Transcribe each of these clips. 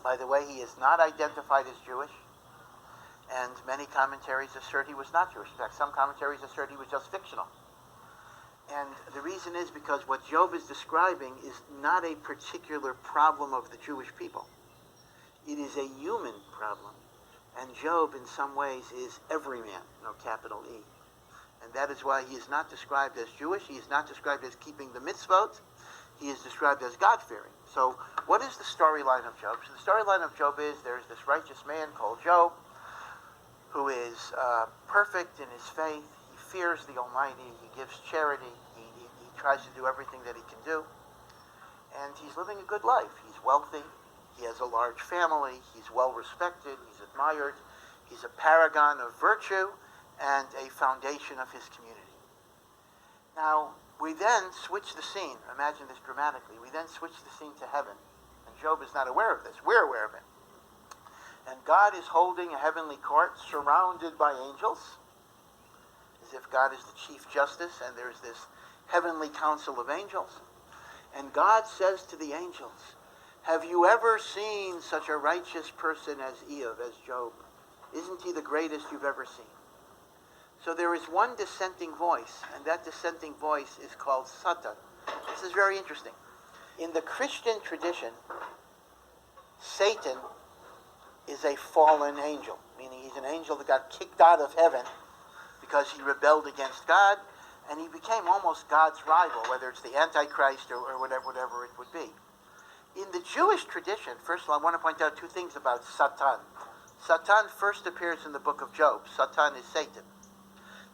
By the way, he is not identified as Jewish, and many commentaries assert he was not Jewish. In fact, some commentaries assert he was just fictional. And the reason is because what Job is describing is not a particular problem of the Jewish people. It is a human problem. And Job, in some ways, is every man, capital E. And that is why he is not described as Jewish. He is not described as keeping the mitzvot. He is described as God-fearing. So what is the storyline of Job? So the storyline of Job is there's this righteous man called Job who is perfect in his faith. He fears the Almighty. He gives charity. He tries to do everything that he can do. And he's living a good life. He's wealthy. He has a large family. He's well-respected. He's admired. He's a paragon of virtue and a foundation of his community. Now, we then switch the scene. Imagine this dramatically. We then switch the scene to heaven. And Job is not aware of this. We're aware of it. And God is holding a heavenly court surrounded by angels, as if God is the chief justice, and there's this heavenly council of angels. And God says to the angels, have you ever seen such a righteous person as Eov, as Job? Isn't he the greatest you've ever seen? So there is one dissenting voice, and that dissenting voice is called Satan. This is very interesting. In the Christian tradition, Satan is a fallen angel, meaning he's an angel that got kicked out of heaven because he rebelled against God, and he became almost God's rival, whether it's the Antichrist or whatever it would be. In the Jewish tradition, first of all, I want to point out two things about Satan. Satan first appears in the book of Job. Satan is Satan.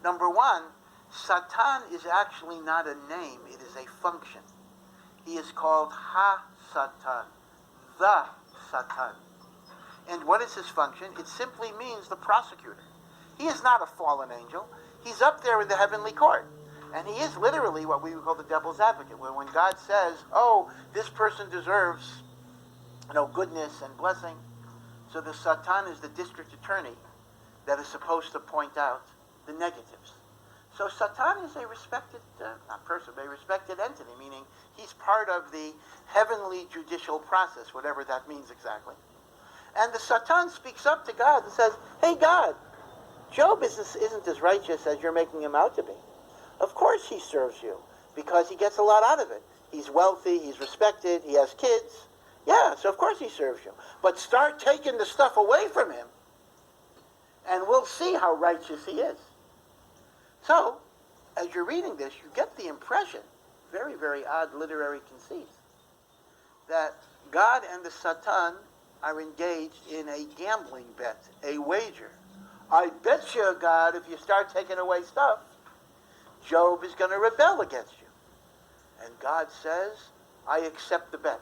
Number one, Satan is actually not a name, it is a function. He is called Ha-Satan, the Satan. And what is his function? It simply means the prosecutor. He is not a fallen angel. He's up there in the heavenly court. And he is literally what we would call the devil's advocate. When God says, oh, this person deserves goodness and blessing. So the Satan is the district attorney that is supposed to point out the negatives. So Satan is a respected, not person, but a respected entity, meaning he's part of the heavenly judicial process, whatever that means exactly. And the Satan speaks up to God and says, hey God, Job isn't as righteous as you're making him out to be. Of course he serves you, because he gets a lot out of it. He's wealthy, he's respected, he has kids. Yeah, so of course he serves you. But start taking the stuff away from him, and we'll see how righteous he is. So, as you're reading this, you get the impression, very, very odd literary conceit, that God and the Satan are engaged in a gambling bet, a wager. I bet you, God, if you start taking away stuff, Job is going to rebel against you. And God says, I accept the bet.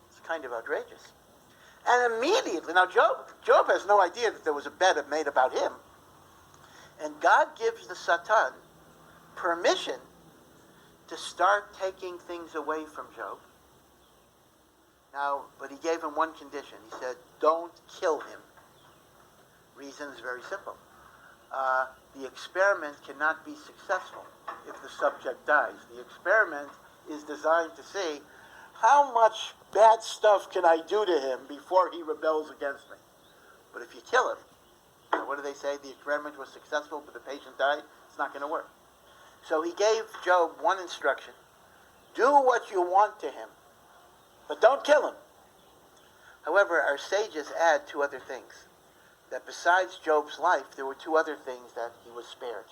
It's kind of outrageous. And immediately, now Job has no idea that there was a bet made about him. And God gives the Satan permission to start taking things away from Job. Now, but he gave him one condition. He said, don't kill him. Reason is very simple. The experiment cannot be successful if the subject dies. The experiment is designed to see how much bad stuff can I do to him before he rebels against me. But if you kill him, what do they say? The experiment was successful, but the patient died. It's not going to work. So he gave Job one instruction. Do what you want to him, but don't kill him. However, our sages add two other things. That besides Job's life, there were two other things that he was spared.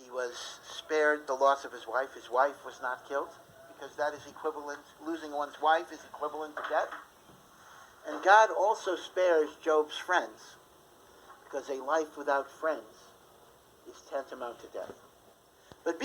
He was spared the loss of his wife. His wife was not killed, because that is equivalent, losing one's wife is equivalent to death. And God also spares Job's friends, because a life without friends is tantamount to death. But